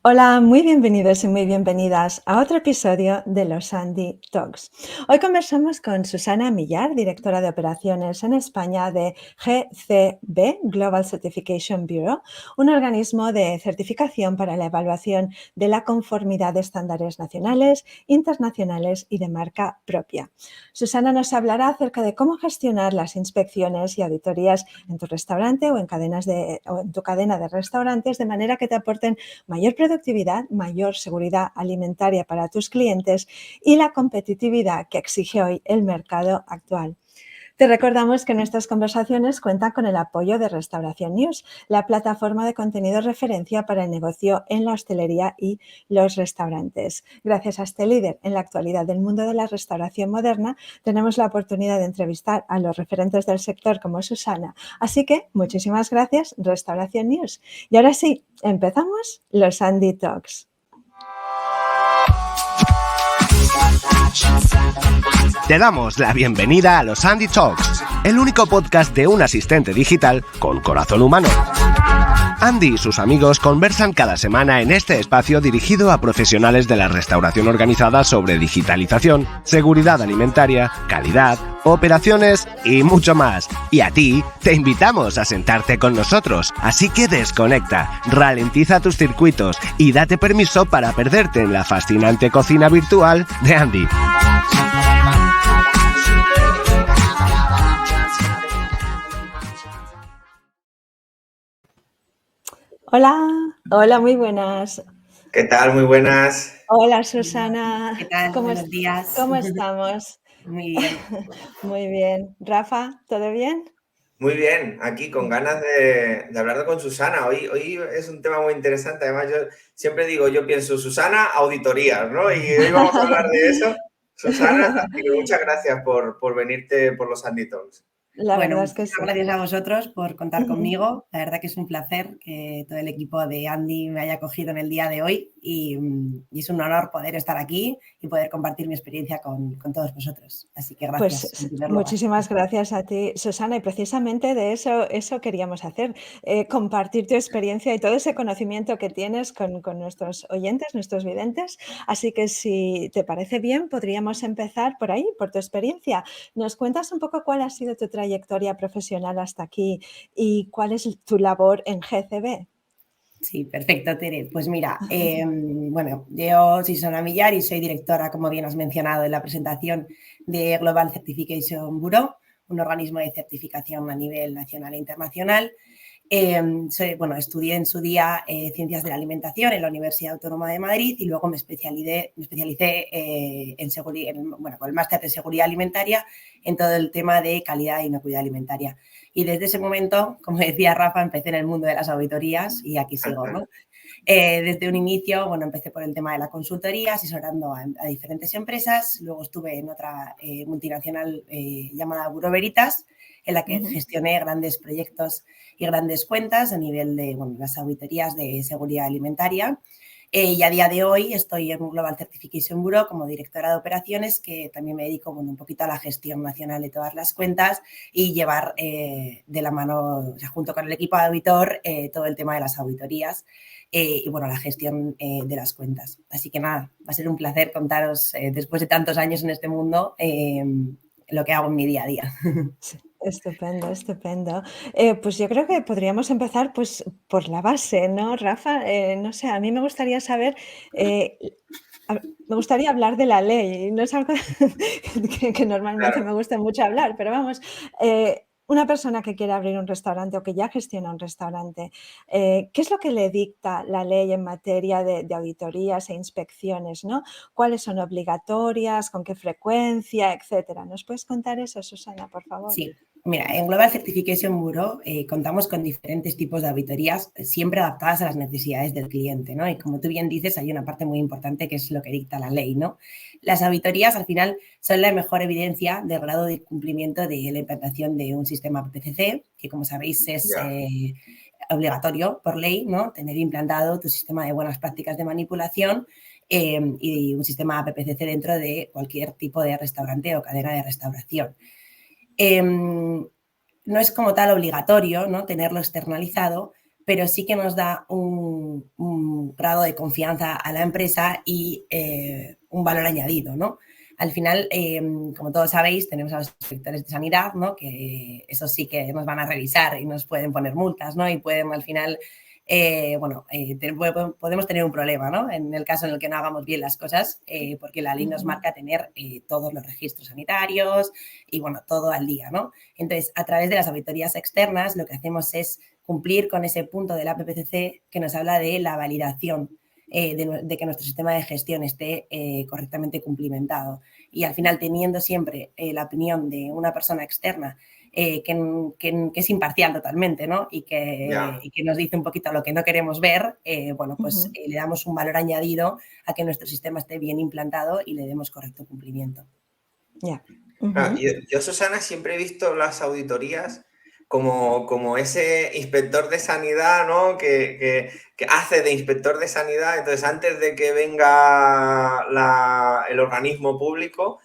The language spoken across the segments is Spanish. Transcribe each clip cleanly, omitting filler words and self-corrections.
Hola, muy bienvenidos y muy bienvenidas a otro episodio de los Andy Talks. Hoy conversamos con Susana Millar, directora de operaciones en España de GCB, Global Certification Bureau, un organismo de certificación para la evaluación de la conformidad de estándares nacionales, internacionales y de marca propia. Susana nos hablará acerca de cómo gestionar las inspecciones y auditorías en tu restaurante o en tu cadena de restaurantes de manera que te aporten mayor productividad, mayor seguridad alimentaria para tus clientes y la competitividad que exige hoy el mercado actual. Te recordamos que nuestras conversaciones cuentan con el apoyo de Restauración News, la plataforma de contenido referencia para el negocio en la hostelería y los restaurantes. Gracias a este líder en la actualidad del mundo de la restauración moderna, tenemos la oportunidad de entrevistar a los referentes del sector como Susana. Así que muchísimas gracias, Restauración News. Y ahora sí, empezamos los Andy Talks. Te damos la bienvenida a los Andy Talks, el único podcast de un asistente digital con corazón humano. Andy y sus amigos conversan cada semana en este espacio dirigido a profesionales de la restauración organizada sobre digitalización, seguridad alimentaria, calidad, operaciones y mucho más. Y a ti te invitamos a sentarte con nosotros, así que desconecta, ralentiza tus circuitos y date permiso para perderte en la fascinante cocina virtual de Andy. Hola, muy buenas. ¿Qué tal? Muy buenas. Hola, Susana. ¿Qué tal? Buenos días. ¿Cómo estamos? Muy bien. Muy bien. Rafa, ¿todo bien? Muy bien, aquí con ganas de hablar con Susana. Hoy es un tema muy interesante. Además, yo siempre digo, yo pienso, Susana, auditorías, ¿no? Y hoy vamos a hablar de eso. Susana, así que muchas gracias por venirte por los Andy Talks. La Bueno, verdad es que muchas sí. gracias a vosotros por contar conmigo. La verdad que es un placer que todo el equipo de Andy me haya cogido en el día de hoy y es un honor poder estar aquí y poder compartir mi experiencia con todos vosotros. Así que gracias. Pues muchísimas gracias a ti, Susana, y precisamente de eso queríamos hacer, compartir tu experiencia y todo ese conocimiento que tienes con nuestros oyentes, nuestros videntes. Así que si te parece bien, podríamos empezar por ahí, por tu experiencia. ¿Nos cuentas un poco cuál ha sido tu trayectoria profesional hasta aquí y cuál es tu labor en GCB? Sí, perfecto, Tere. Pues mira, bueno, yo soy Susana Millar y soy directora, como bien has mencionado en la presentación, de Global Certification Bureau, un organismo de certificación a nivel nacional e internacional. Estudié en su día Ciencias de la Alimentación en la Universidad Autónoma de Madrid y luego me especialicé con el máster de Seguridad Alimentaria en todo el tema de calidad e inocuidad alimentaria. Y desde ese momento, como decía Rafa, empecé en el mundo de las auditorías y aquí sigo, ¿no? Desde un inicio, empecé por el tema de la consultoría, asesorando a diferentes empresas. Luego estuve en otra multinacional llamada Bureau Veritas, en la que gestioné grandes proyectos y grandes cuentas a nivel de las auditorías de seguridad alimentaria. Y a día de hoy estoy en Global Certification Bureau como directora de operaciones, que también me dedico un poquito a la gestión nacional de todas las cuentas y llevar de la mano, junto con el equipo de auditor, todo el tema de las auditorías y la gestión de las cuentas. Así que nada, va a ser un placer contaros, después de tantos años en este mundo, lo que hago en mi día a día. Sí, estupendo, estupendo. Pues yo creo que podríamos empezar pues, por la base, ¿no, Rafa? No sé, a mí me gustaría saber, eh, me gustaría hablar de la ley, no es algo que normalmente Claro. me gusta mucho hablar, pero vamos, una persona que quiere abrir un restaurante o que ya gestiona un restaurante, ¿qué es lo que le dicta la ley en materia de auditorías e inspecciones, ¿no? ¿Cuáles son obligatorias? ¿Con qué frecuencia? Etcétera. ¿Nos puedes contar eso, Susana, por favor? Sí, mira, en Global Certification Bureau contamos con diferentes tipos de auditorías, siempre adaptadas a las necesidades del cliente, ¿no? Y como tú bien dices, hay una parte muy importante que es lo que dicta la ley, ¿no? Las auditorías, al final, son la mejor evidencia del grado de cumplimiento de la implantación de un sistema PPCC, que, como sabéis, es obligatorio por ley, ¿no? Tener implantado tu sistema de buenas prácticas de manipulación y un sistema PPCC dentro de cualquier tipo de restaurante o cadena de restauración. No es como tal obligatorio, ¿no?, tenerlo externalizado, pero sí que nos da un grado de confianza a la empresa y un valor añadido, ¿no? Al final, como todos sabéis, tenemos a los inspectores de sanidad, ¿no? Que eso sí que nos van a revisar y nos pueden poner multas, ¿no? Y pueden al final, podemos tener un problema, ¿no? En el caso en el que no hagamos bien las cosas, porque la ley nos marca tener todos los registros sanitarios y, bueno, todo al día, ¿no? Entonces, a través de las auditorías externas, lo que hacemos es cumplir con ese punto de la PPCC que nos habla de la validación de que nuestro sistema de gestión esté correctamente cumplimentado. Y al final, teniendo siempre la opinión de una persona externa que es imparcial totalmente, ¿no? Y que nos dice un poquito lo que no queremos ver, le damos un valor añadido a que nuestro sistema esté bien implantado y le demos correcto cumplimiento. Ya. Yo, Susana, siempre he visto las auditorías como ese inspector de sanidad, ¿no? Que hace de inspector de sanidad. Entonces, antes de que venga el organismo público,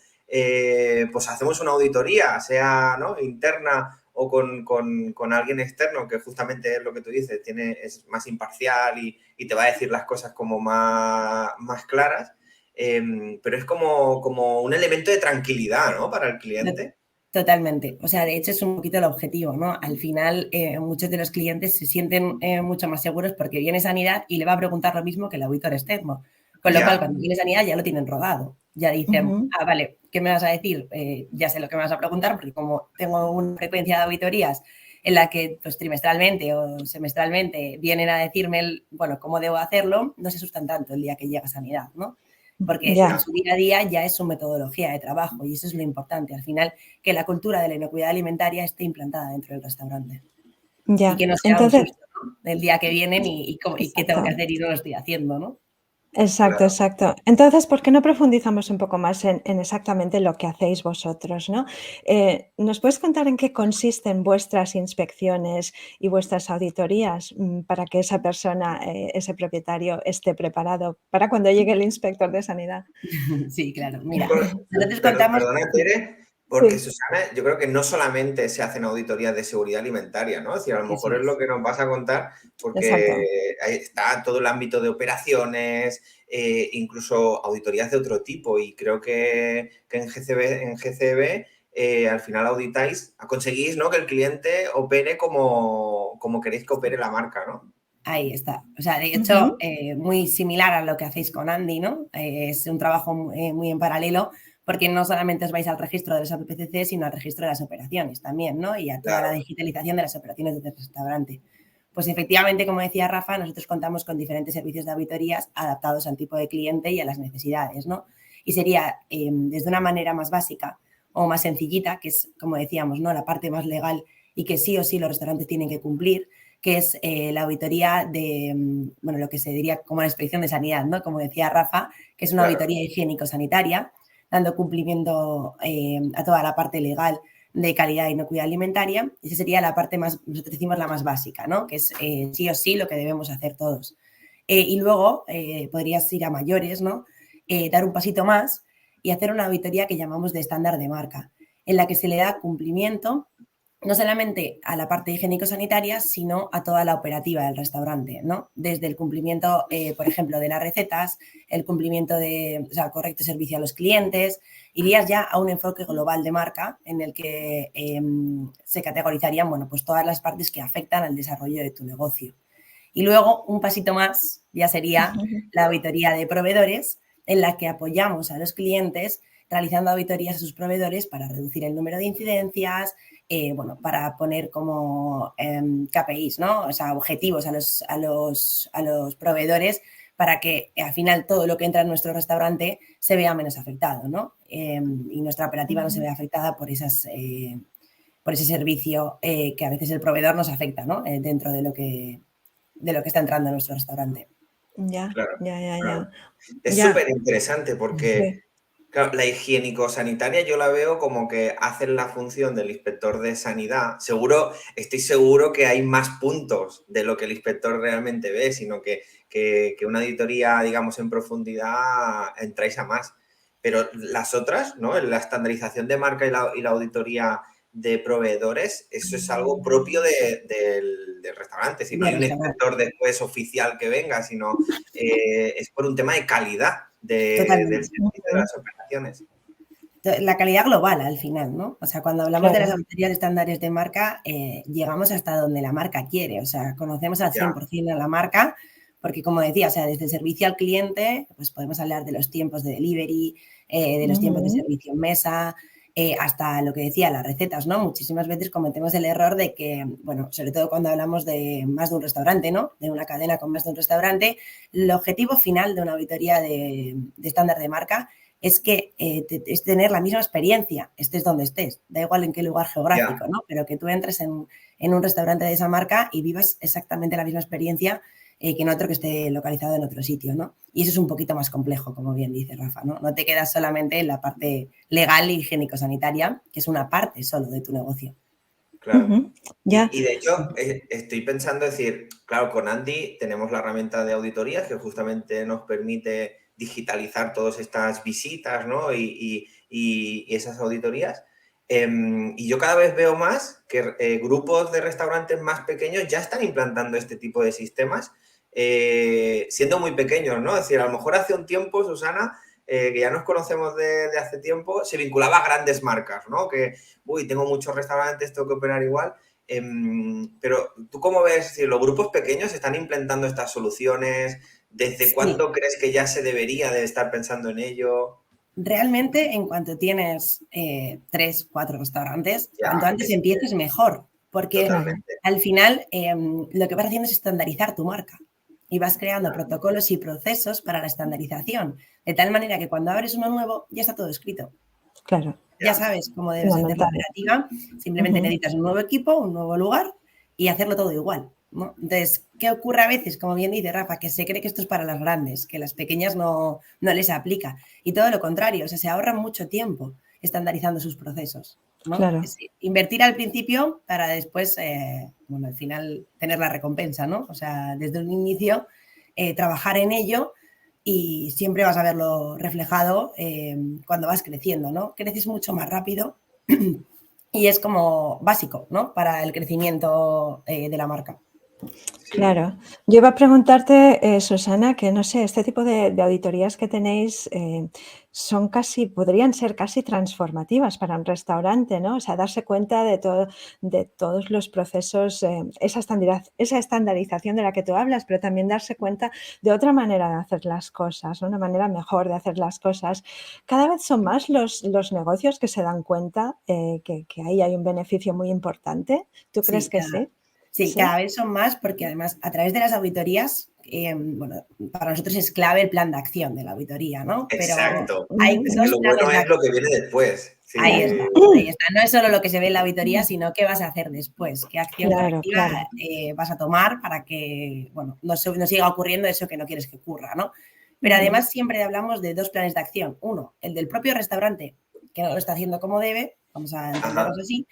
pues hacemos una auditoría, sea, ¿no?, interna o con alguien externo, que justamente es lo que tú dices, es más imparcial y te va a decir las cosas como más claras. Pero es como un elemento de tranquilidad, ¿no?, para el cliente. Totalmente. O sea, de hecho es un poquito el objetivo, ¿no? Al final, muchos de los clientes se sienten mucho más seguros porque viene Sanidad y le va a preguntar lo mismo que el auditor externo. Con lo cual, cuando viene Sanidad ya lo tienen rodado. Ya dicen, vale, ¿qué me vas a decir? Ya sé lo que me vas a preguntar, porque como tengo una frecuencia de auditorías en la que pues trimestralmente o semestralmente vienen a decirme, cómo debo hacerlo, no se asustan tanto el día que llega Sanidad, ¿no? Porque en su día a día ya es su metodología de trabajo y eso es lo importante. Al final, que la cultura de la inocuidad alimentaria esté implantada dentro del restaurante. Ya. Y que no sea un susto, ¿no?, del día que vienen y qué tengo que hacer y no lo estoy haciendo, ¿no? Exacto, exacto. Entonces, ¿por qué no profundizamos un poco más en exactamente lo que hacéis vosotros, ¿no? ¿Nos puedes contar en qué consisten vuestras inspecciones y vuestras auditorías para que esa persona, ese propietario, esté preparado para cuando llegue el inspector de sanidad? Sí, claro. Mira, nosotros contamos... Perdona, Tere, porque Susana, yo creo que no solamente se hacen auditorías de seguridad alimentaria, ¿no? Es decir, a lo mejor es lo que nos vas a contar, porque ahí está todo el ámbito de operaciones, incluso auditorías de otro tipo, y creo que en GCB al final auditáis, conseguís, ¿no?, que el cliente opere como queréis que opere la marca, ¿no? Ahí está. O sea, de hecho, muy similar a lo que hacéis con Andy, ¿no? Es un trabajo muy en paralelo, porque no solamente os vais al registro de los APPCC, sino al registro de las operaciones también, ¿no? Y a toda la digitalización de las operaciones del restaurante. Pues efectivamente, como decía Rafa, nosotros contamos con diferentes servicios de auditorías adaptados al tipo de cliente y a las necesidades, ¿no? Y sería desde una manera más básica o más sencillita, que es, como decíamos, ¿no?, la parte más legal y que sí o sí los restaurantes tienen que cumplir, que es la auditoría de, lo que se diría como la inspección de sanidad, ¿no? Como decía Rafa, que es una auditoría higiénico-sanitaria, dando cumplimiento a toda la parte legal de calidad e inocuidad alimentaria. Esa sería la parte más, nosotros decimos la más básica, ¿no? Que es sí o sí lo que debemos hacer todos. Y luego podrías ir a mayores, ¿no? Dar un pasito más y hacer una auditoría que llamamos de estándar de marca, en la que se le da cumplimiento no solamente a la parte higiénico-sanitaria, sino a toda la operativa del restaurante, ¿no? Desde el cumplimiento, por ejemplo, de las recetas, el cumplimiento de, correcto servicio a los clientes, irías ya a un enfoque global de marca en el que se categorizarían, pues todas las partes que afectan al desarrollo de tu negocio. Y luego, un pasito más, ya sería la auditoría de proveedores, en la que apoyamos a los clientes realizando auditorías a sus proveedores para reducir el número de incidencias, para poner como KPIs, ¿no? O sea, objetivos a los proveedores para que al final todo lo que entra en nuestro restaurante se vea menos afectado, ¿no? Y nuestra operativa no se vea afectada por ese servicio que a veces el proveedor nos afecta, ¿no? Dentro de lo que está entrando en nuestro restaurante. Ya. Es súper interesante porque... Claro, la higiénico-sanitaria yo la veo como que hacen la función del inspector de sanidad. Estoy seguro que hay más puntos de lo que el inspector realmente ve, sino que una auditoría, digamos, en profundidad entráis a más. Pero las otras, ¿no? La estandarización de marca y la auditoría de proveedores, eso es algo propio del restaurante. Si no hay un inspector después oficial que venga, sino es por un tema de calidad del servicio de las operaciones. La calidad global al final, ¿no? O sea, cuando hablamos de las auditorías de estándares de marca, llegamos hasta donde la marca quiere. O sea, conocemos al 100% a la marca, porque como decía, o sea, desde el servicio al cliente, pues podemos hablar de los tiempos de delivery, de los tiempos de servicio en mesa, hasta lo que decía, las recetas, ¿no? Muchísimas veces cometemos el error de que, bueno, sobre todo cuando hablamos de más de un restaurante, ¿no? De una cadena con más de un restaurante, el objetivo final de una auditoría de estándar de marca es que es tener la misma experiencia, estés donde estés, da igual en qué lugar geográfico, ¿no? Pero que tú entres en un restaurante de esa marca y vivas exactamente la misma experiencia que en otro que esté localizado en otro sitio, ¿no? Y eso es un poquito más complejo, como bien dice Rafa, ¿no? No te quedas solamente en la parte legal y higiénico-sanitaria, que es una parte solo de tu negocio. Claro. Y de hecho, estoy pensando decir, claro, con Andy tenemos la herramienta de auditorías que justamente nos permite digitalizar todas estas visitas, ¿no? y esas auditorías. Y yo cada vez veo más que grupos de restaurantes más pequeños ya están implantando este tipo de sistemas, siendo muy pequeños, ¿no? Es decir, a lo mejor hace un tiempo, Susana, que ya nos conocemos de hace tiempo, se vinculaba a grandes marcas, ¿no? Que, tengo muchos restaurantes, tengo que operar igual. Pero ¿tú cómo ves si los grupos pequeños están implementando estas soluciones? ¿Desde cuándo crees que ya se debería de estar pensando en ello? Realmente, en cuanto tienes 3, 4 restaurantes, cuanto antes empieces mejor, porque al final lo que vas haciendo es estandarizar tu marca y vas creando protocolos y procesos para la estandarización, de tal manera que cuando abres uno nuevo ya está todo escrito. Claro. Ya sabes cómo debes hacer la operativa, simplemente necesitas un nuevo equipo, un nuevo lugar y hacerlo todo igual, ¿no? Entonces, ¿qué ocurre a veces? Como bien dice Rafa, que se cree que esto es para las grandes, que las pequeñas no les aplica. Y todo lo contrario, o sea, se ahorran mucho tiempo estandarizando sus procesos, ¿no? Claro. Es invertir al principio para después, bueno, al final tener la recompensa, ¿no? O sea, desde un inicio, trabajar en ello y siempre vas a verlo reflejado cuando vas creciendo, ¿no? Creces mucho más rápido y es como básico, ¿no? Para el crecimiento de la marca. Claro. Yo iba a preguntarte, Susana, que no sé, este tipo de auditorías que tenéis podrían ser casi transformativas para un restaurante, ¿no? O sea, darse cuenta de todos los procesos, esa estandarización de la que tú hablas, pero también darse cuenta de otra manera de hacer las cosas, ¿no? Una manera mejor de hacer las cosas. Cada vez son más los negocios que se dan cuenta que ahí hay un beneficio muy importante. ¿Tú crees que sí? Sí, cada vez son más porque además a través de las auditorías, bueno, para nosotros es clave el plan de acción de la auditoría, ¿no? Exacto. Pero hay es que lo bueno es lo que viene después. Sí. Ahí está. No es solo lo que se ve en la auditoría, sino qué vas a hacer después, qué acción correctiva vas a tomar para que, bueno, no siga ocurriendo eso que no quieres que ocurra, ¿no? Pero además siempre hablamos de 2 planes de acción. Uno, el del propio restaurante, que no lo está haciendo como debe, vamos a entenderlos así,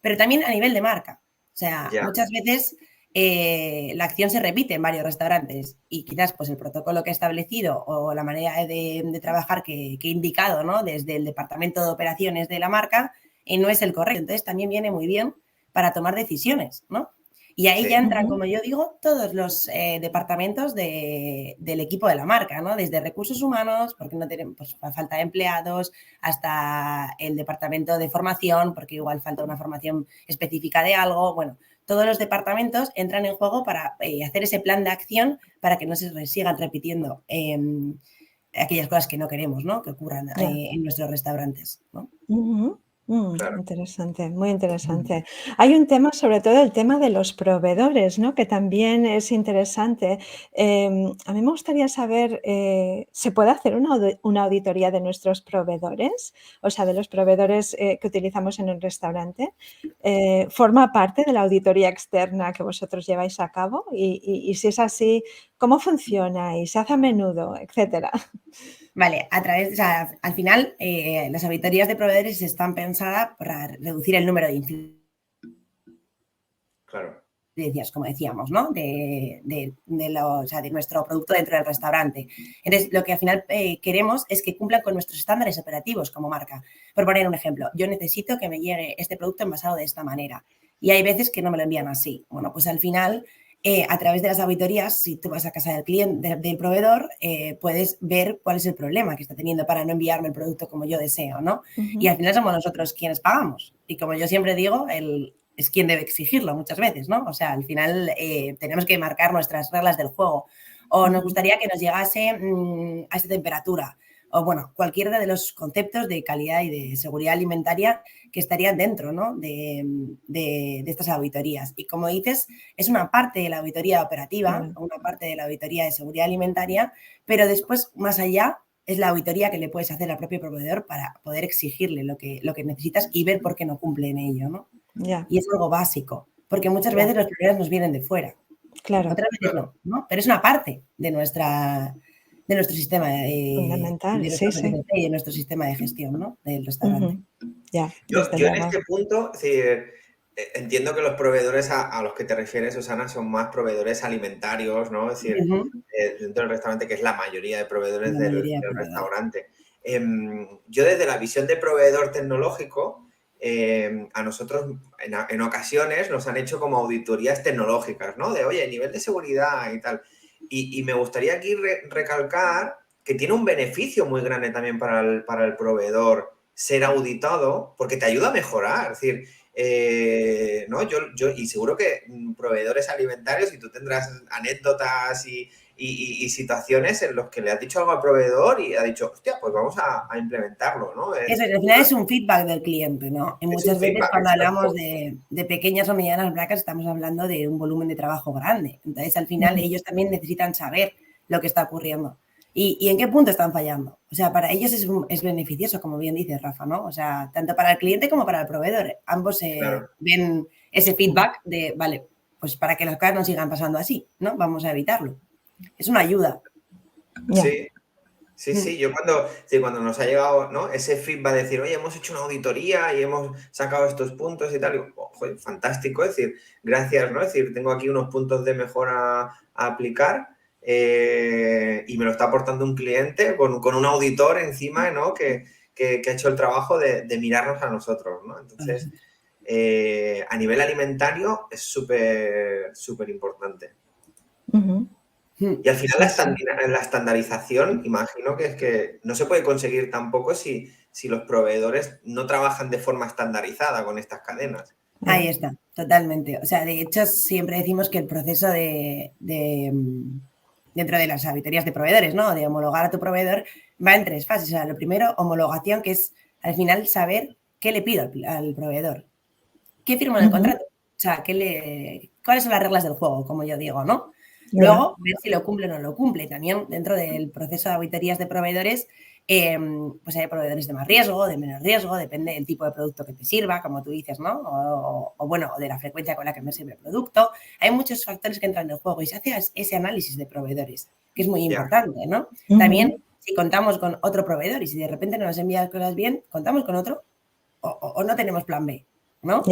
pero también a nivel de marca. O sea, muchas veces la acción se repite en varios restaurantes y quizás pues el protocolo que he establecido o la manera de trabajar que he indicado, ¿no? Desde el departamento de operaciones de la marca no es el correcto. Entonces también viene muy bien para tomar decisiones, ¿no? Y ahí ya entran, como yo digo, todos los departamentos del equipo de la marca, ¿no? Desde recursos humanos, porque no tenemos pues, falta de empleados, hasta el departamento de formación, porque igual falta una formación específica de algo. Bueno, todos los departamentos entran en juego para hacer ese plan de acción para que no se sigan repitiendo aquellas cosas que no queremos, ¿no? Que ocurran en nuestros restaurantes, ¿no? Claro. Interesante, muy interesante. Hay un tema, sobre todo el tema de los proveedores, ¿no? Que también es interesante. A mí me gustaría saber, ¿se puede hacer una auditoría de nuestros proveedores? O sea, de los proveedores que utilizamos en el restaurante. ¿Forma parte de la auditoría externa que vosotros lleváis a cabo? Y si es así, ¿cómo funciona? ¿Y se hace a menudo? Etcétera. Vale, al final las auditorías de proveedores están pensadas para reducir el número de incidencias. Claro. decías, como decíamos, ¿no? O sea, de nuestro producto dentro del restaurante. Entonces, lo que al final queremos es que cumplan con nuestros estándares operativos como marca. Por poner un ejemplo, yo necesito que me llegue este producto envasado de esta manera y hay veces que no me lo envían así. Bueno, pues al final, a través de las auditorías, si tú vas a casa del cliente, del proveedor, puedes ver cuál es el problema que está teniendo para no enviarme el producto como yo deseo, ¿no? Y al final somos nosotros quienes pagamos. Y como yo siempre digo, es quien debe exigirlo muchas veces, ¿no? O sea, al final tenemos que marcar nuestras reglas del juego. O nos gustaría que nos llegase a esta temperatura. O bueno, cualquiera de los conceptos de calidad y de seguridad alimentaria que estarían dentro, ¿no? de estas auditorías. Y como dices, es una parte de la auditoría operativa, una parte de la auditoría de seguridad alimentaria, pero después, más allá, es la auditoría que le puedes hacer al propio proveedor para poder exigirle lo que necesitas y ver por qué no cumple en ello, ¿no? Ya. Y es algo básico, porque muchas veces los problemas nos vienen de fuera. Claro. Otras veces no, pero es una parte de nuestro sistema Fundamental, de nuestro sistema de gestión, ¿no? Del restaurante. Ya, yo en este punto, es decir, entiendo que los proveedores a los que te refieres, Susana, son más proveedores alimentarios, ¿no? Es decir, dentro del restaurante, que es la mayoría de proveedores del restaurante. Yo desde la visión de proveedor tecnológico, a nosotros en ocasiones nos han hecho como auditorías tecnológicas, ¿no? De, oye, nivel de seguridad y tal. Y me gustaría aquí recalcar que tiene un beneficio muy grande también para el proveedor ser auditado, porque te ayuda a mejorar. Es decir, ¿no? Y seguro que proveedores alimentarios, y tú tendrás anécdotas y situaciones en los que le has dicho algo al proveedor y ha dicho, hostia, pues vamos a implementarlo, ¿no? Eso, al final es un feedback del cliente, ¿no? Y muchas veces cuando hablamos de pequeñas o medianas marcas estamos hablando de un volumen de trabajo grande. Entonces, al final, ellos también necesitan saber lo que está ocurriendo y en qué punto están fallando. O sea, para ellos es beneficioso, como bien dice Rafa, ¿no? O sea, tanto para el cliente como para el proveedor. Ambos ven ese feedback de, vale, pues para que las cosas no sigan pasando así, ¿no? Vamos a evitarlo. Es una ayuda. Sí, yo cuando nos ha llegado, ¿no? Ese feedback de decir, oye, hemos hecho una auditoría y hemos sacado estos puntos y tal, digo, joder, fantástico, es decir, gracias, ¿no? Es decir, tengo aquí unos puntos de mejora a aplicar y me lo está aportando un cliente con un auditor encima, ¿no? Que ha hecho el trabajo de mirarnos a nosotros, ¿no? Entonces, a nivel alimentario es súper importante. Y al final la estandarización, imagino que es que no se puede conseguir tampoco si los proveedores no trabajan de forma estandarizada con estas cadenas. Ahí está, totalmente. O sea, de hecho, siempre decimos que el proceso dentro de las auditorías de proveedores, ¿no? De homologar a tu proveedor, va en 3 fases. O sea, lo primero, homologación, que es al final saber qué le pido al proveedor. ¿Qué firma en el contrato? O sea, ¿cuáles son las reglas del juego, como yo digo, ¿no? Luego, ver si lo cumple o no lo cumple. También dentro del proceso de auditorías de proveedores, pues hay proveedores de más riesgo, de menos riesgo, depende del tipo de producto que te sirva, como tú dices, ¿no? O bueno, de la frecuencia con la que me sirve el producto. Hay muchos factores que entran en el juego y se hace ese análisis de proveedores, que es muy importante, ¿no? También, si contamos con otro proveedor y si de repente no nos envían cosas bien, contamos con otro o no tenemos plan B, ¿no?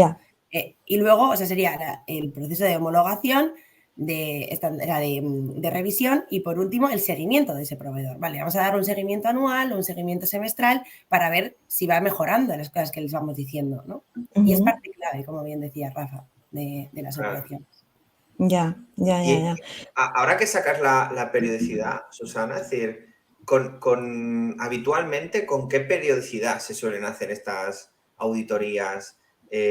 Y luego, o sea, sería el proceso de homologación, de revisión y por último el seguimiento de ese proveedor. Vale, vamos a dar un seguimiento anual, un seguimiento semestral para ver si va mejorando las cosas que les vamos diciendo, ¿no? Y es parte clave, como bien decía Rafa, de las operaciones. Ya. Ahora que sacas la periodicidad, Susana, es decir, habitualmente, ¿con qué periodicidad se suelen hacer estas auditorías?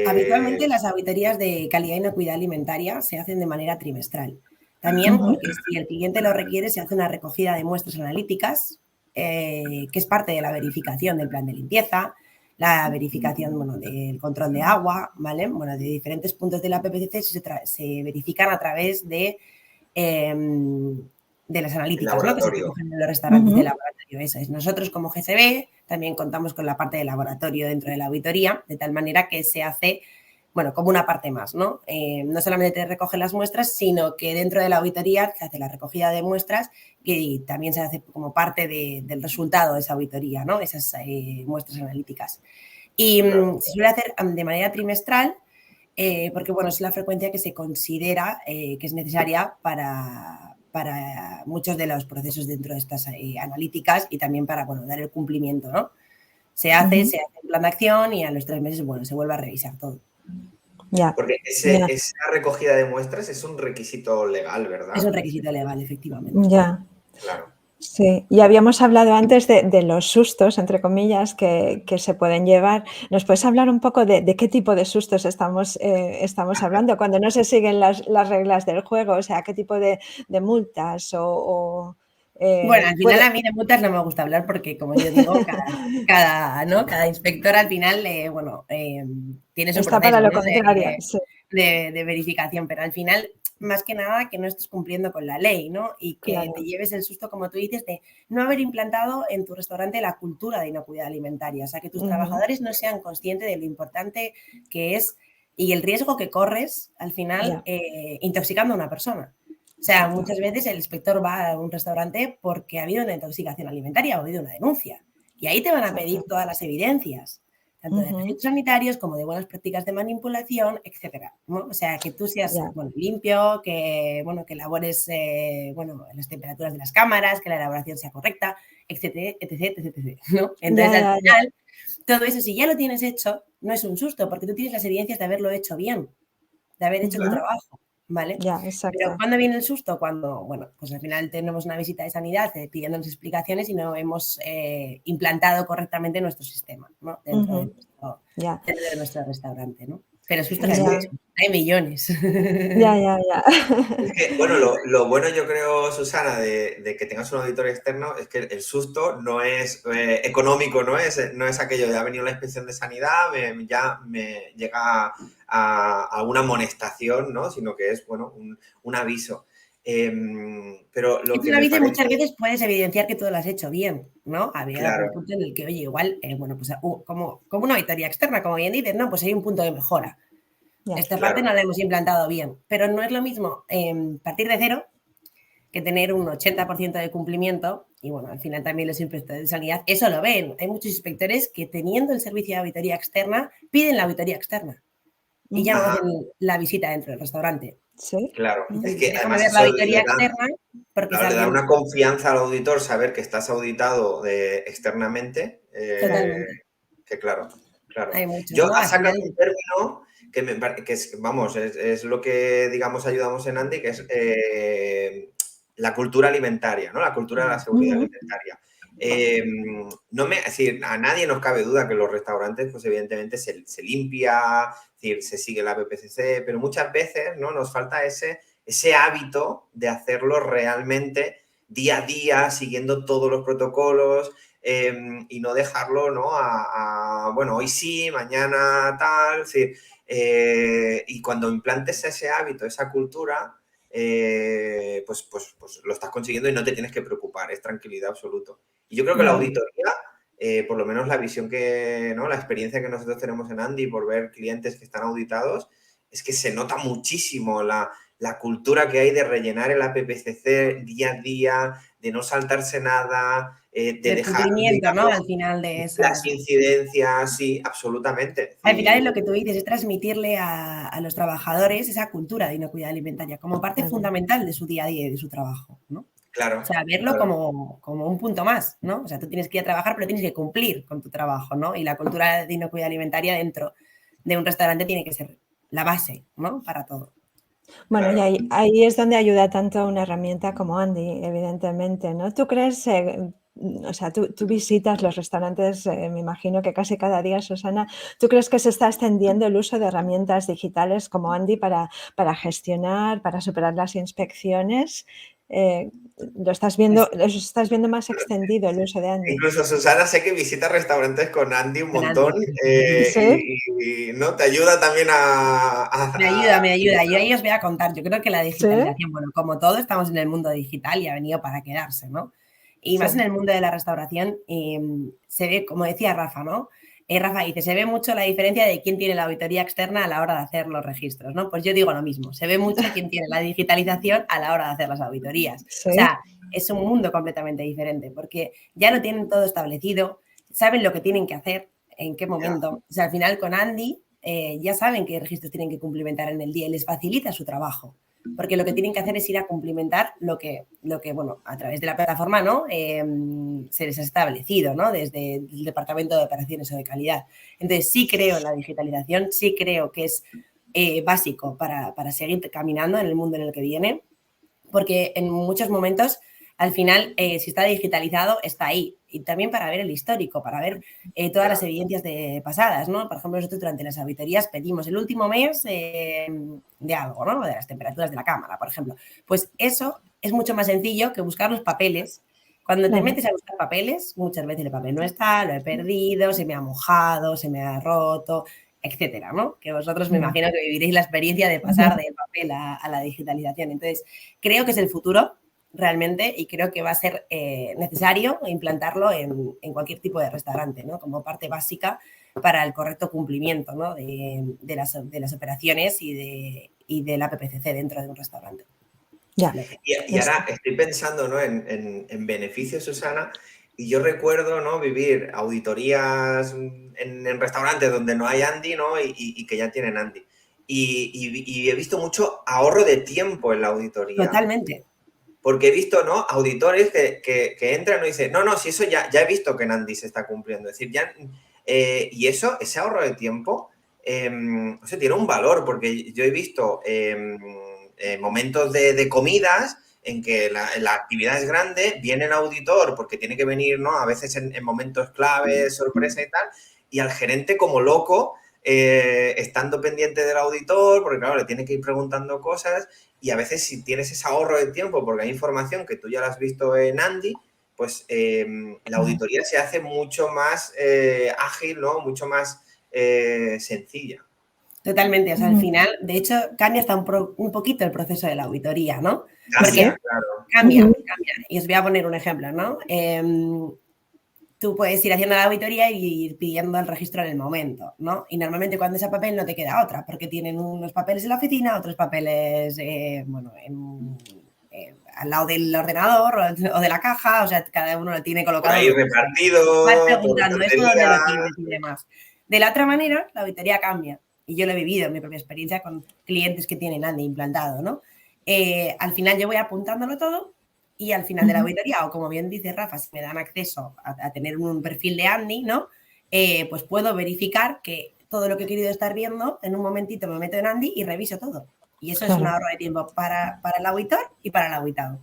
Habitualmente las auditorías de calidad y inocuidad alimentaria se hacen de manera trimestral. También, porque si el cliente lo requiere, se hace una recogida de muestras analíticas, que es parte de la verificación del plan de limpieza, la verificación, bueno, del control de agua, ¿vale? Bueno, de diferentes puntos de la PPCC se verifican a través de las analíticas, ¿no? Que se recogen en los restaurantes de laboratorio. Eso es. Nosotros como GCB también contamos con la parte de laboratorio dentro de la auditoría, de tal manera que se hace, bueno, como una parte más, ¿no? No solamente te recogen las muestras, sino que dentro de la auditoría se hace la recogida de muestras y también se hace como parte del resultado de esa auditoría, ¿no? Esas muestras analíticas. Y se suele hacer de manera trimestral porque bueno, es la frecuencia que se considera que es necesaria para muchos de los procesos dentro de estas analíticas y también para, bueno, dar el cumplimiento, ¿no? Se hace el plan de acción y a los 3 meses, bueno, se vuelve a revisar todo. Ya. Porque Ya. esa recogida de muestras es un requisito legal, ¿verdad? Es un requisito legal, efectivamente. Ya. Claro. Sí, y habíamos hablado antes de los sustos, entre comillas, que se pueden llevar. ¿Nos puedes hablar un poco de qué tipo de sustos estamos hablando cuando no se siguen las reglas del juego? O sea, ¿qué tipo de multas Bueno, al final puede... a mí de multas no me gusta hablar porque, como yo digo, cada inspector al final, tiene su Está proceso, para lo ¿no? contrario? Sí, de verificación, pero al final, más que nada, que no estés cumpliendo con la ley, ¿no? Y que te claro. lleves el susto, como tú dices, de no haber implantado en tu restaurante la cultura de inocuidad alimentaria. O sea, que tus trabajadores no sean conscientes de lo importante que es y el riesgo que corres, al final, Ya. intoxicando a una persona. O sea, muchas veces el inspector va a un restaurante porque ha habido una intoxicación alimentaria o ha habido una denuncia. Y ahí te van a pedir Exacto. todas las evidencias, tanto de registros sanitarios como de buenas prácticas de manipulación, etcétera, ¿no? O sea, que tú seas Ya. limpio, que elabores las temperaturas de las cámaras, que la elaboración sea correcta, etcétera, etcétera, etcétera, ¿no? Entonces, al Ya. final, todo eso, si ya lo tienes hecho, no es un susto, porque tú tienes las evidencias de haberlo hecho bien, de haber hecho tu trabajo, ¿vale? Ya, Pero exacto. ¿cuándo viene el susto? Cuando, pues al final tenemos una visita de sanidad pidiéndonos explicaciones y no hemos implantado correctamente nuestro sistema, ¿no? Dentro Ya. de nuestro restaurante, ¿no? Pero sustos hay Ya. muchos, hay millones. Ya, ya, ya. Es que, bueno, lo bueno yo creo, Susana, de que tengas un auditor externo es que el susto no es económico, no es aquello de ha venido la inspección de sanidad, ya me llega a alguna amonestación, ¿no? Sino que es, bueno, un aviso. Pero lo Es que un me aviso y parece, muchas veces puedes evidenciar que todo lo has hecho bien, ¿no? Había algún claro, punto en el que, oye, igual, como una auditoría externa, como bien dices, no, pues hay un punto de mejora. Ya. Esta parte claro, no la hemos implantado bien, pero no es lo mismo partir de cero que tener un 80% de cumplimiento. Y bueno, al final también los inspectores de sanidad eso lo ven. Hay muchos inspectores que teniendo el servicio de auditoría externa piden la auditoría externa y ya no ajá, hacen la visita dentro del restaurante. Sí. claro. Es Entonces, que déjame además ver la eso auditoría externa porque es claro, le da alguien una confianza al auditor saber que estás auditado externamente, totalmente. que claro, claro. Hay muchos, Yo ¿no? has Al final, sacado un término que es, vamos, es lo que, digamos, ayudamos en Andy, que es la cultura alimentaria, ¿no? La cultura de la seguridad alimentaria. Es decir, a nadie nos cabe duda que los restaurantes, pues evidentemente se limpia, es decir, se sigue la BPCC, pero muchas veces, ¿no? Nos falta ese hábito de hacerlo realmente día a día, siguiendo todos los protocolos y no dejarlo, ¿no? Bueno, hoy sí, mañana tal, sí. Y cuando implantes ese hábito, esa cultura, pues lo estás consiguiendo y no te tienes que preocupar, es tranquilidad absoluta. Y yo creo que la Ya. auditoría, por lo menos la visión que, ¿no? La experiencia que nosotros tenemos en Andy por ver clientes que están auditados, es que se nota muchísimo la cultura que hay de rellenar el APPCC día a día, de no saltarse nada, de del dejar, cumplimiento, ¿no? digamos, Al final de las esas. incidencias, sí, absolutamente. Al final es Y, lo que tú dices, es transmitirle a los trabajadores esa cultura de inocuidad alimentaria como parte Claro. fundamental de su día a día y de su trabajo, ¿no? O claro, sea, verlo claro. como un punto más, ¿no? O sea, tú tienes que ir a trabajar, pero tienes que cumplir con tu trabajo, ¿no? Y la cultura de inocuidad alimentaria dentro de un restaurante tiene que ser la base, ¿no? Para todo. Bueno, y Claro. ahí es donde ayuda tanto una herramienta como Andy, evidentemente, ¿no? ¿Tú crees, o sea, tú visitas los restaurantes, me imagino que casi cada día, Susana, ¿tú crees que se está extendiendo el uso de herramientas digitales como Andy para gestionar, para superar las inspecciones? Eh, Pues lo estás viendo más extendido el uso de Andy? Incluso Susana sé que visita restaurantes con Andy un con montón Andy. ¿Sí? y ¿no? Te ayuda también Me ayuda, me ayuda. Yo agilizar. ahí os voy a contar. Yo creo que la ¿Sí? digitalización, bueno, como todo, estamos en el mundo digital y ha venido para quedarse, ¿no? Y Sí. más en el mundo de la restauración, se ve, como decía Rafa, ¿no? Rafa dice, se ve mucho la diferencia de quién tiene la auditoría externa a la hora de hacer los registros, ¿no? Pues yo digo lo mismo, se ve mucho quién tiene la digitalización a la hora de hacer las auditorías. O Sí. sea, es un mundo completamente diferente porque ya lo tienen todo establecido, saben lo que tienen que hacer, en qué Ya, momento. O sea, al final con Andy ya saben qué registros tienen que cumplimentar en el día y les facilita su trabajo. Porque lo que tienen que hacer es ir a cumplimentar lo que bueno, a través de la plataforma, ¿no? Se les ha establecido, ¿no? Desde el Departamento de Operaciones o de Calidad. Entonces, sí creo en la digitalización, sí creo que es básico para seguir caminando en el mundo en el que viene, porque en muchos momentos, al final, si está digitalizado, está ahí. Y también para ver el histórico, para ver todas las evidencias pasadas, ¿no? Por ejemplo, nosotros durante las auditorías pedimos el último mes de algo, ¿no? De las temperaturas de la cámara, por ejemplo. Pues eso es mucho más sencillo que buscar los papeles. Cuando te metes a buscar papeles, muchas veces el papel no está, lo he perdido, se me ha mojado, se me ha roto, etcétera, ¿no? Que vosotros me imagino que viviréis la experiencia de pasar del papel a la digitalización. Entonces, creo que es el futuro realmente y creo que va a ser necesario implantarlo en cualquier tipo de restaurante, ¿no? Como parte básica para el correcto cumplimiento, ¿no? de las operaciones y de la PPCC dentro de un restaurante. Ya. Y ahora estoy pensando, ¿no? en beneficios, Susana, y yo recuerdo, ¿no? Vivir auditorías en restaurantes donde no hay Andy, ¿no? Y que ya tienen Andy. Y he visto mucho ahorro de tiempo en la auditoría. Totalmente. Porque he visto, ¿no? Auditores que entran y dicen, no, si eso ya he visto que en Andy se está cumpliendo. Es decir, ya... y eso, ese ahorro de tiempo, o sea, tiene un valor, porque yo he visto momentos de comidas en que la actividad es grande, viene el auditor porque tiene que venir, ¿no? A veces en momentos claves, sorpresa y tal, y al gerente como loco, estando pendiente del auditor, porque claro, le tiene que ir preguntando cosas, y a veces si tienes ese ahorro de tiempo porque hay información que tú ya la has visto en Andy, pues la auditoría se hace mucho más ágil, ¿no? Mucho más sencilla. Totalmente, o sea, al final, de hecho, cambia hasta un poquito el proceso de la auditoría, ¿no? Cambia, claro. Cambia. Y os voy a poner un ejemplo, ¿no? Tú puedes ir haciendo la auditoría y ir pidiendo el registro en el momento, ¿no? Y normalmente cuando ese papel no te queda otra, porque tienen unos papeles en la oficina, otros papeles, al lado del ordenador o de la caja, o sea, cada uno lo tiene colocado. Por ahí repartido. Vas preguntando, ¿esto dónde lo tienes y demás? De la otra manera, la auditoría cambia. Y yo lo he vivido en mi propia experiencia con clientes que tienen Andy implantado, ¿no? Al final yo voy apuntándolo todo y al final de la auditoría, o como bien dice Rafa, si me dan acceso a tener un perfil de Andy, ¿no? Pues puedo verificar que todo lo que he querido estar viendo, en un momentito me meto en Andy y reviso todo. Y eso es un ahorro de tiempo para el auditor y para el auditado,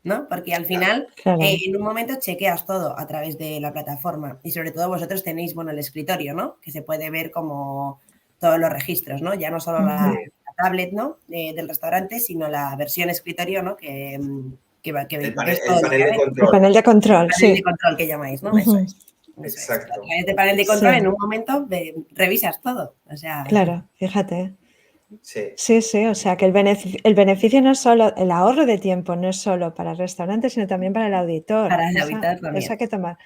¿no? Porque al final, en un momento chequeas todo a través de la plataforma y sobre todo vosotros tenéis, bueno, el escritorio, ¿no? Que se puede ver como todos los registros, ¿no? Ya no solo la tablet, ¿no? Del restaurante, sino la versión escritorio, ¿no? El panel de control, sí. El panel de control que llamáis, ¿no? Eso es. Exacto. A través de panel de control, en un momento revisas todo. O sea, claro, fíjate. Sí, o sea que el beneficio no es solo, el ahorro de tiempo no es solo para el restaurante, sino también para el auditor. Para el auditor también. Eso hay que tomar.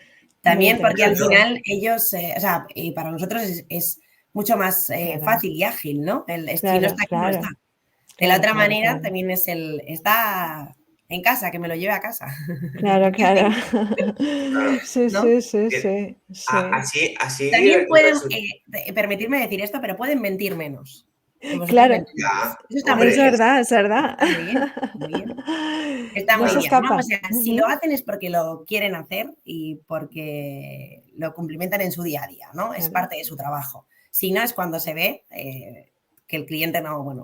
También porque al final ellos, o sea, y para nosotros es mucho más fácil y ágil, ¿no? Si no está aquí, no está. De la otra manera también es está en casa, que me lo lleve a casa. Claro. Sí. Así. También pueden, permitirme decir esto, pero pueden mentir menos. Claro, eso está es verdad. Está muy bien. Está muy bien, ¿no? O sea, si lo hacen es porque lo quieren hacer y porque lo cumplimentan en su día a día, ¿no? Es parte de su trabajo. Si no, es cuando se ve que el cliente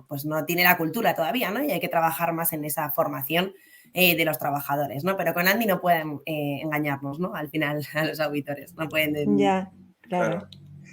pues no tiene la cultura todavía, ¿no? Y hay que trabajar más en esa formación de los trabajadores, ¿no? Pero con Andy no pueden engañarnos, ¿no? Al final, a los auditores, no pueden... Ya, claro.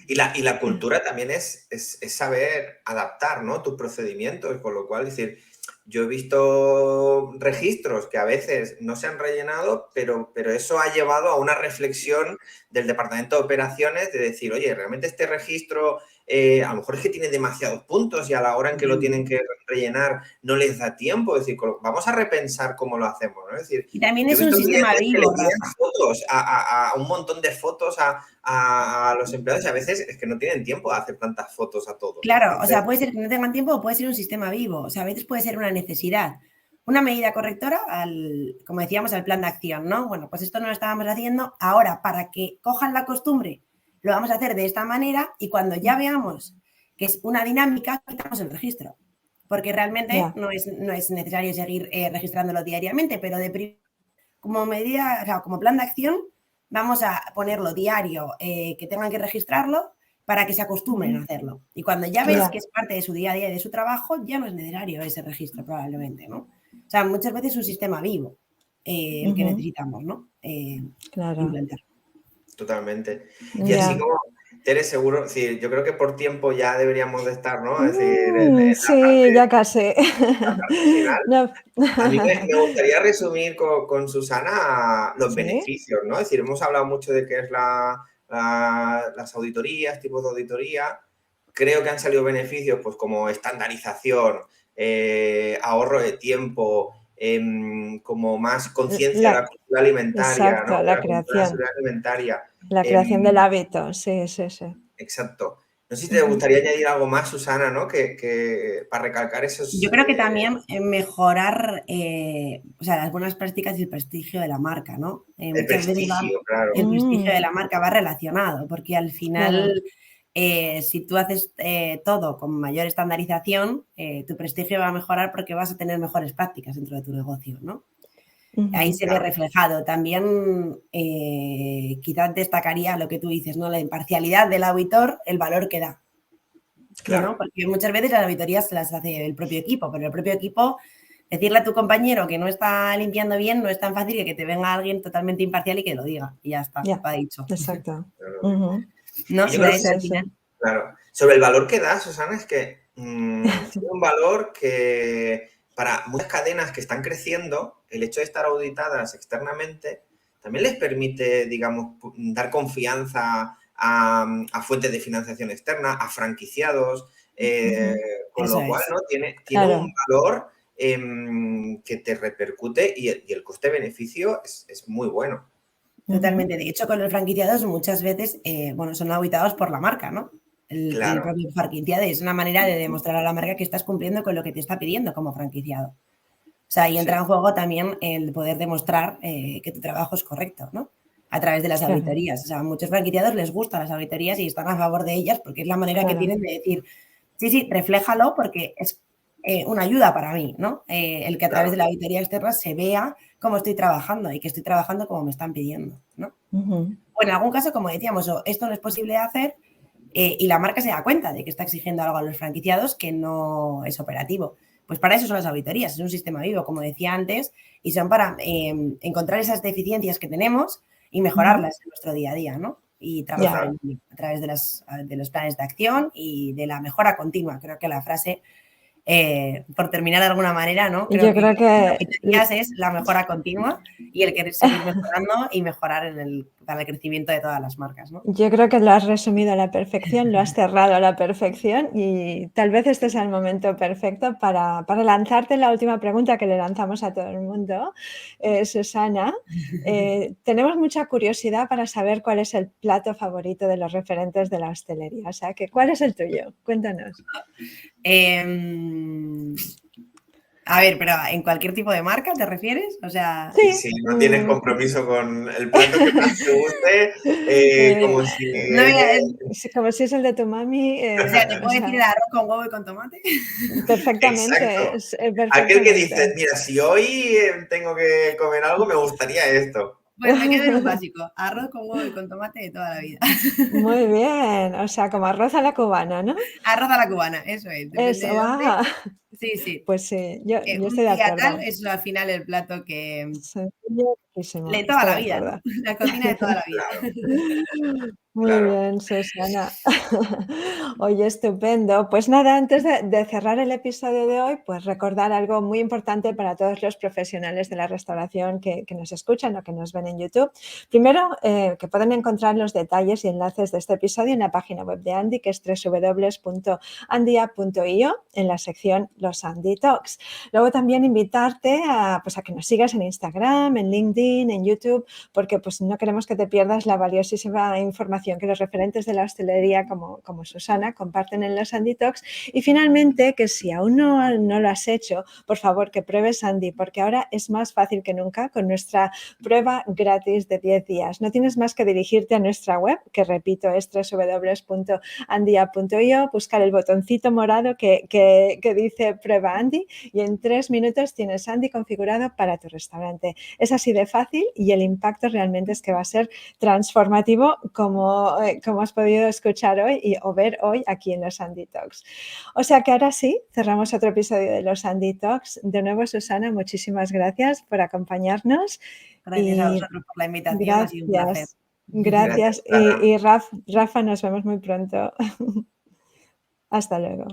Y la cultura también es saber adaptar, ¿no? Tus procedimientos, con lo cual, es decir, yo he visto registros que a veces no se han rellenado, pero eso ha llevado a una reflexión del Departamento de Operaciones de decir, oye, realmente este registro a lo mejor es que tiene demasiados puntos y a la hora en que lo tienen que rellenar no les da tiempo. Es decir, vamos a repensar cómo lo hacemos, ¿no? Es decir, y también es un sistema vivo, que le piden fotos a un montón de fotos a los empleados y a veces es que no tienen tiempo de hacer tantas fotos a todos. Claro, entonces, o sea, puede ser que no tengan tiempo o puede ser un sistema vivo. O sea, a veces puede ser una necesidad. Una medida correctora, como decíamos, al plan de acción, ¿no? Bueno, pues esto no lo estábamos haciendo. Ahora, para que cojan la costumbre, lo vamos a hacer de esta manera y cuando ya veamos que es una dinámica, quitamos el registro. Porque realmente Ya. no es necesario seguir registrándolo diariamente, pero como medida, o sea, como plan de acción, vamos a ponerlo diario, que tengan que registrarlo para que se acostumbren a hacerlo. Y cuando ya ves Ya. que es parte de su día a día y de su trabajo, ya no es necesario ese registro probablemente, ¿no? O sea, muchas veces es un sistema vivo el que necesitamos, ¿no? Claro. Implantar. Totalmente. Y Ya. así como, Tere, seguro, sí, yo creo que por tiempo ya deberíamos de estar, ¿no? Es decir, en la Sí, ya casi. parte final. No. A mí me gustaría resumir con Susana los Sí. beneficios, ¿no? Es decir, hemos hablado mucho de qué es las auditorías, tipos de auditoría. Creo que han salido beneficios, pues como estandarización, ahorro de tiempo, como más conciencia de la cultura alimentaria, Exacto, ¿no? De la la cultura de creación. seguridad alimentaria. La creación del hábito, sí, sí, sí. Exacto. No sé si te gustaría añadir algo más, Susana, ¿no? Que para recalcar esos... Yo creo que también mejorar o sea, las buenas prácticas y el prestigio de la marca, ¿no? el Muchas veces prestigio, claro. el prestigio de la marca va relacionado, porque al final, si tú haces todo con mayor estandarización, tu prestigio va a mejorar porque vas a tener mejores prácticas dentro de tu negocio, ¿no? Ahí se ve reflejado. También quizás destacaría lo que tú dices, ¿no? La imparcialidad del auditor, el valor que da. Claro. ¿No? Porque muchas veces las auditorías se las hace el propio equipo, pero el propio equipo, decirle a tu compañero que no está limpiando bien no es tan fácil que te venga alguien totalmente imparcial y que lo diga. Y ya está, Ya, va dicho. exacto. ¿No? Y yo creo que al final. Claro. Sobre el valor que da, Susana, es que tiene un valor que para muchas cadenas que están creciendo, el hecho de estar auditadas externamente también les permite, digamos, dar confianza a fuentes de financiación externa, a franquiciados, con Eso lo cual, es. ¿no? Tiene Claro. un valor que te repercute y el coste-beneficio es muy bueno. Totalmente. De hecho, con los franquiciados muchas veces, bueno, son auditados por la marca, ¿no? El Claro. propio franquiciado es una manera de demostrar a la marca que estás cumpliendo con lo que te está pidiendo como franquiciado. O sea, ahí entra en juego también el poder demostrar que tu trabajo es correcto, ¿no? A través de las auditorías. O sea, a muchos franquiciados les gustan las auditorías y están a favor de ellas porque es la manera que tienen de decir, sí, refléjalo porque es una ayuda para mí, ¿no? El que a través de la auditoría externa se vea cómo estoy trabajando y que estoy trabajando como me están pidiendo, ¿no? O en algún caso, como decíamos, esto no es posible de hacer y la marca se da cuenta de que está exigiendo algo a los franquiciados que no es operativo. Pues para eso son las auditorías, es un sistema vivo, como decía antes, y son para encontrar esas deficiencias que tenemos y mejorarlas en nuestro día a día, ¿no? Y trabajar en ello a través de los planes de acción y de la mejora continua. Creo que la frase, por terminar de alguna manera, ¿no? Yo creo que las auditorías es la mejora continua y el querer seguir mejorando y mejorar para el crecimiento de todas las marcas, ¿no? Yo creo que lo has resumido a la perfección, lo has cerrado a la perfección y tal vez este sea el momento perfecto para lanzarte la última pregunta que le lanzamos a todo el mundo. Susana, tenemos mucha curiosidad para saber cuál es el plato favorito de los referentes de la hostelería. O sea, ¿cuál es el tuyo? Cuéntanos. A ver, pero ¿en cualquier tipo de marca te refieres? O sea... Sí, si no tienes compromiso con el plato que más te guste, como si... como si es el de tu mami. O sea, ¿te puedo decir el arroz con huevo y con tomate? Perfectamente. Exacto. Aquel que dices, mira, si hoy tengo que comer algo, me gustaría esto. Pues me quedo en un básico, arroz con huevo y con tomate de toda la vida. Muy bien, o sea, como arroz a la cubana, ¿no? Arroz a la cubana, eso es. Eso, de dónde. Sí. Pues sí, yo un estoy de acuerdo. tal es al final el plato que... Sencillo, de toda la vida, ¿no? La cocina de toda la vida. Muy bien, Susana. Oye, estupendo. Pues nada, antes de cerrar el episodio de hoy, pues recordar algo muy importante para todos los profesionales de la restauración que nos escuchan o que nos ven en YouTube. Primero, que pueden encontrar los detalles y enlaces de este episodio en la página web de Andy, que es www.andya.io, en la sección Los Andy Talks. Luego también invitarte a que nos sigas en Instagram, en LinkedIn LinkedIn, en YouTube, porque pues no queremos que te pierdas la valiosísima información que los referentes de la hostelería como Susana comparten en los Sandy Talks. Y finalmente, que si aún no lo has hecho, por favor, que pruebes Sandy, porque ahora es más fácil que nunca con nuestra prueba gratis de 10 días. No tienes más que dirigirte a nuestra web, que repito, es www.andya.io, buscar el botoncito morado que dice Prueba Andy y en 3 minutos tienes Andy configurado para tu restaurante. Es así de fácil y el impacto realmente es que va a ser transformativo como has podido escuchar hoy o ver hoy aquí en los Andy Talks. O sea que ahora sí, cerramos otro episodio de los Andy Talks. De nuevo, Susana, muchísimas gracias por acompañarnos. Gracias a vosotros por la invitación, ha sido un placer. Gracias. Y Rafa, nos vemos muy pronto. Hasta luego.